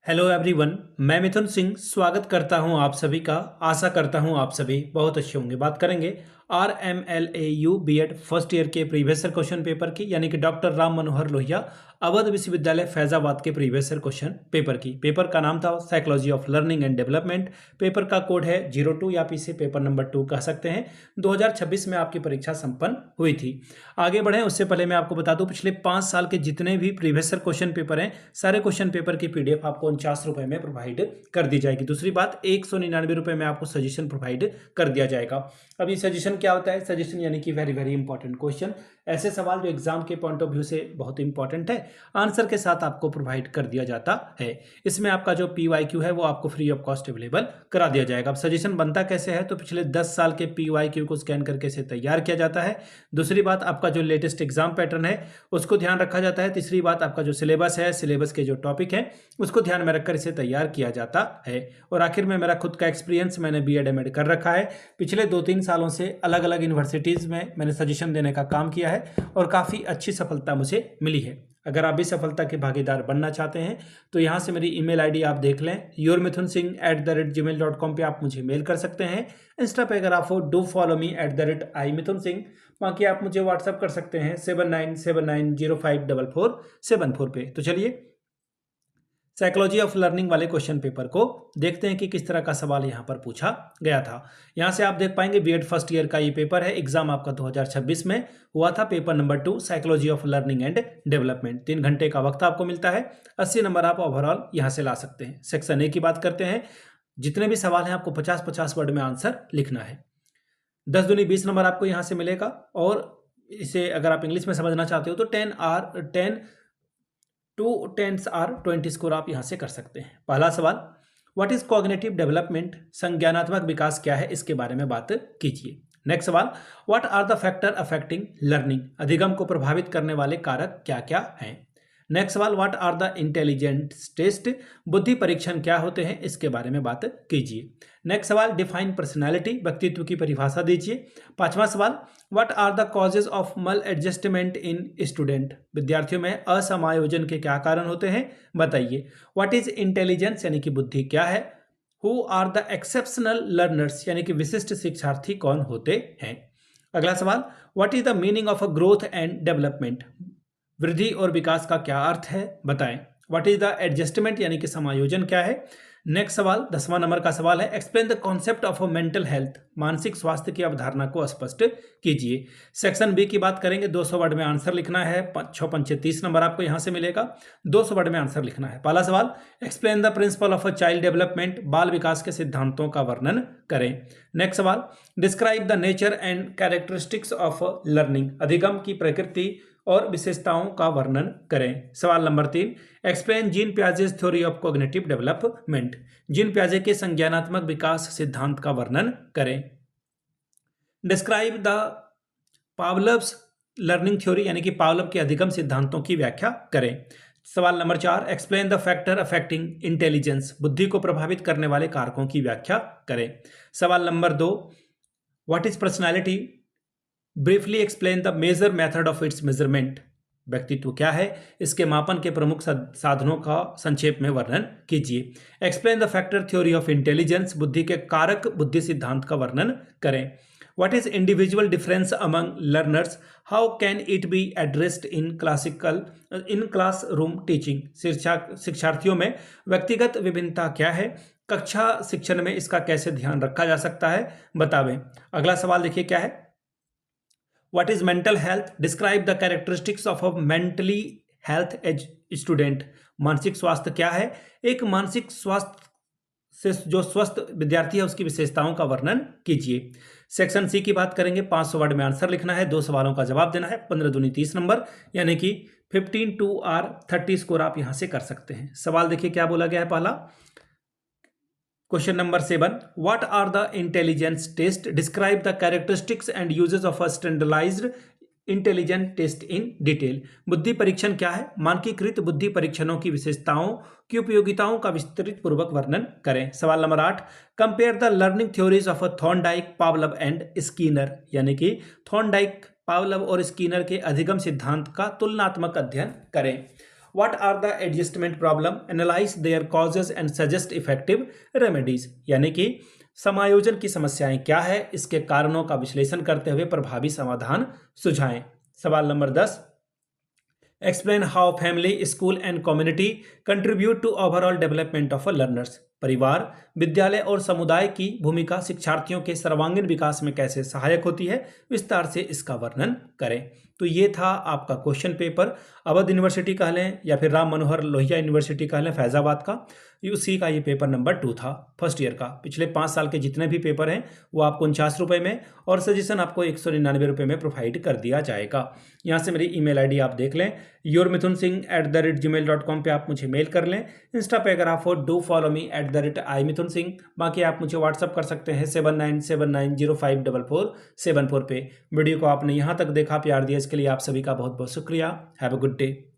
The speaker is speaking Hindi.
हेलो एवरीवन, मैं मिथुन सिंह स्वागत करता हूं आप सभी का। आशा करता हूं आप सभी बहुत अच्छे होंगे। बात करेंगे RMLAU बीएड फर्स्ट ईयर के प्रीवियस ईयर क्वेश्चन पेपर की, यानी कि डॉक्टर राम मनोहर लोहिया अवध विश्वविद्यालय फैजाबाद के प्रीवियस ईयर क्वेश्चन पेपर की। पेपर का नाम था psychology of learning and development. Paper का कोड है 02 या आप इसे पेपर नंबर 2 कह सकते हैं। 2026 में आपकी परीक्षा संपन्न हुई थी। आगे बढ़े उससे पहले मैं आपको बता दूं, पिछले 5 साल के जितने भी प्रीवियस ईयर क्वेश्चन पेपर हैं, सारे क्वेश्चन पेपर की PDF आपको 49 रुपए में प्रोवाइड कर दी जाएगी। दूसरी बात, 199 रुपए में आपको सजेशन प्रोवाइड कर दिया जाएगा। अब ये सजेशन क्या होता है? सजेशन यानी कि वेरी वेरी इंपॉर्टेंट क्वेश्चन, ऐसे सवाल जो एग्जाम के पॉइंट ऑफ व्यू से बहुत इंपॉर्टेंट है, आंसर के साथ आपको प्रोवाइड कर दिया जाता है। इसमें आपका जो PYQ है वो आपको फ्री ऑफ कॉस्ट अवेलेबल करा दिया जाएगा। अब सजेशन बनता कैसे है? तो पिछले 10 साल के PYQ को स्कैन करके इसे तैयार किया जाता है। दूसरी बात, आपका जो लेटेस्ट एग्जाम पैटर्न है उसको ध्यान रखा जाता है। तीसरी बात, आपका जो सिलेबस है, सिलेबस के जो टॉपिक है उसको ध्यान में रखकर इसे तैयार किया जाता है। और आखिर में मेरा खुद का एक्सपीरियंस, मैंने BEd MAd कर रखा है। पिछले 2-3 सालों से अलग अलग यूनिवर्सिटीज़ में मैंने सजेशन देने का काम किया है और काफ़ी अच्छी सफलता मुझे मिली है। अगर आप भी सफलता के भागीदार बनना चाहते हैं तो यहाँ से मेरी ईमेल ID आप देख लें, yourmithunSingh@gmail.com पे आप मुझे मेल कर सकते हैं। इंस्टा पे अगर आप हो, डू फॉलो मी @imithunSingh। बाकी आप मुझे व्हाट्सअप कर सकते हैं 7979054474 पे। तो चलिए साइकोलॉजी ऑफ लर्निंग वाले क्वेश्चन पेपर को देखते हैं कि किस तरह का सवाल यहाँ पर पूछा गया था। यहाँ से आप देख पाएंगे BEd फर्स्ट ईयर का ये पेपर है। एग्जाम आपका 2026 में हुआ था। Paper number 2 psychology of learning and development. 3 घंटे का वक्त आपको मिलता है। 80 नंबर आप ओवरऑल यहाँ से ला सकते हैं। सेक्शन A की बात करते हैं। जितने भी सवाल हैं आपको 50-50 वर्ड में आंसर लिखना है। 10 दूनी 20 नंबर आपको यहाँ से मिलेगा। और इसे अगर आप इंग्लिश में समझना चाहते हो तो 10 स्कोर आप यहाँ से कर सकते हैं। पहला सवाल, व्हाट इज कॉग्निटिव डेवलपमेंट? संज्ञानात्मक विकास क्या है, इसके बारे में बात कीजिए। नेक्स्ट सवाल, what are the factor affecting learning? अधिगम को प्रभावित करने वाले कारक क्या क्या हैं? नेक्स्ट सवाल, what are the intelligence test? बुद्धि परीक्षण क्या होते हैं, इसके बारे में बात कीजिए। नेक्स्ट सवाल, डिफाइन पर्सनैलिटी? व्यक्तित्व की परिभाषा दीजिए। पांचवा सवाल, what are the causes of maladjustment in student? विद्यार्थियों में असमायोजन के क्या कारण होते हैं, बताइए। व्हाट इज इंटेलिजेंस यानी कि बुद्धि क्या है? Who are the exceptional learners यानी कि विशिष्ट शिक्षार्थी कौन होते हैं? अगला सवाल, what is the meaning of a growth and development? वृद्धि और विकास का क्या अर्थ है, बताएं। व्हाट इज द एडजस्टमेंट यानी कि समायोजन क्या है? नेक्स्ट सवाल 10वां नंबर का सवाल है, explain the concept of a mental health? मानसिक स्वास्थ्य की अवधारणा को स्पष्ट कीजिए। सेक्शन B की बात करेंगे। 200 वर्ड में आंसर लिखना है। 6 30 नंबर आपको यहां से मिलेगा। 200 वर्ड में आंसर लिखना है। पहला सवाल, explain the principle of a child development? बाल विकास के सिद्धांतों का वर्णन करें। नेक्स्ट सवाल, describe the nature and characteristics of learning? अधिगम की प्रकृति और विशेषताओं का वर्णन करें। सवाल नंबर 3, explain Jean Piaget's theory of cognitive development? Jean पियाजे के संज्ञानात्मक विकास सिद्धांत का वर्णन करें। Describe the Pavlov's learning theory यानी कि पावलव के अधिगम सिद्धांतों की व्याख्या करें। सवाल number 4, explain the factor affecting intelligence? बुद्धि को प्रभावित करने वाले कारकों की व्याख्या करें। सवाल नंबर 2, what is personality? Briefly explain the major method of its measurement? व्यक्तित्व क्या है, इसके मापन के प्रमुख साधनों का संक्षेप में वर्णन कीजिए। Explain the factor theory of intelligence? बुद्धि के कारक बुद्धि सिद्धांत का वर्णन करें। What is individual difference among learners? How can it be addressed in classroom teaching? शिक्षार्थियों में व्यक्तिगत विभिन्नता क्या है? कक्षा शिक्षण में इसका कैसे ध्यान रखा जा सकता है, बतावें। अगला सवाल देखिए क्या है, What is mental health? Describe the characteristics of a mentally health age student? मानसिक स्वास्थ्य क्या है? एक मानसिक स्वास्थ्य से जो स्वस्थ विद्यार्थी है उसकी विशेषताओं का वर्णन कीजिए। सेक्शन C की बात करेंगे। 500 वर्ड में आंसर लिखना है। 2 सवालों का जवाब देना है। 15 दूनी 30 नंबर यानी कि 15 2 R 30 स्कोर आप यहां से कर सकते हैं। सवाल देखिए क्या बोला गया है। पहला question number 7, what are the intelligence test? Describe the characteristics and uses of a standardised intelligent test in detail? बुद्धि परीक्षण क्या है? मानकीकृत बुद्धि परीक्षणों की विशेषताओं की उपयोगिताओं का विस्तृत पूर्वक वर्णन करें। सवाल number 8, compare the learning theories of a Thorndike, पावलव and Skinner? यानी कि थॉर्नडाइक, पावलव और स्कीनर के अधिगम सिद्धांत का तुलनात्मक अध्ययन करें। What are the adjustment problem, analyse their causes and suggest effective remedies, यानी कि समायोजन की समस्याएं क्या है, इसके कारणों का विश्लेषण करते हुए प्रभावी समाधान सुझाएं। सवाल नंबर 10, explain how family, school and community contribute to overall development of learners. परिवार, विद्यालय और समुदाय की भूमिका शिक्षार्थियों के सर्वांगीण विकास में कैसे सहायक होती है, विस्तार से इसका वर्णन करें। तो ये था आपका क्वेश्चन पेपर, अवध यूनिवर्सिटी कह लें या फिर राम मनोहर लोहिया यूनिवर्सिटी कह लें फैजाबाद का, उसी का ये पेपर नंबर 2 था फर्स्ट ईयर का। पिछले 5 साल के जितने भी पेपर हैं वो आपको 49 रुपये में और सजेशन आपको 199 रुपये में प्रोवाइड कर दिया जाएगा। यहाँ से मेरी email ID आप देख लें, yourmithunsingh@gmail.com पे आप मुझे मेल कर लें। इंस्टा पे अगर आप हो डू फॉलो मी @imithunsingh। बाकी आप मुझे व्हाट्सअप कर सकते हैं 7979054474 पे। वीडियो को आपने यहाँ तक देखा, प्यार दिया, इसके लिए आप सभी का बहुत बहुत शुक्रिया। Have a good day.